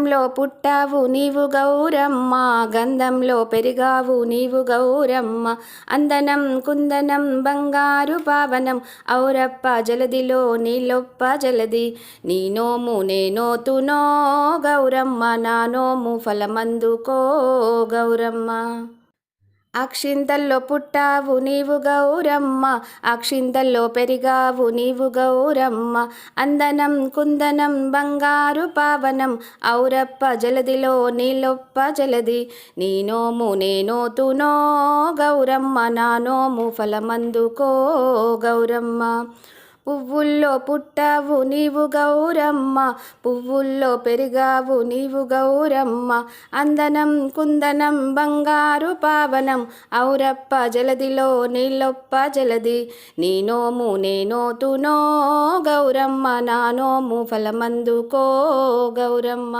లో పుట్టావు నీవు గౌరమ్మ, గంధంలో పెరిగావు నీవు గౌరమ్మ. అందనం కుందనం బంగారు పావనం, ఔరప్ప జలదిలో నీలొప్ప జలది. నీ నోము నేనోతునో గౌరమ్మ, నా నోము ఫలమందుకో గౌరమ్మ. అక్షింతల్లో పుట్టావు నీవు గౌరమ్మ, అక్షింతల్లో పెరిగావు నీవు గౌరమ్మ. అందనం కుందనం బంగారు పావనం, ఔరప్ప జలదిలో నీలొప్ప జలది. నీ నోము నేనోతునో గౌరమ్మ, నా నోము ఫలమందుకో గౌరమ్మ. పువ్వుల్లో పుట్టావు నీవు గౌరమ్మ, పువ్వుల్లో పెరిగావు నీవు గౌరమ్మ. అందనం కుందనం బంగారు పావనం, ఔరప్ప జలదిలో నీలొప్ప జలది. నీ నోము నేనోతునో గౌరమ్మ, నా నోము ఫలమందుకో గౌరమ్మ.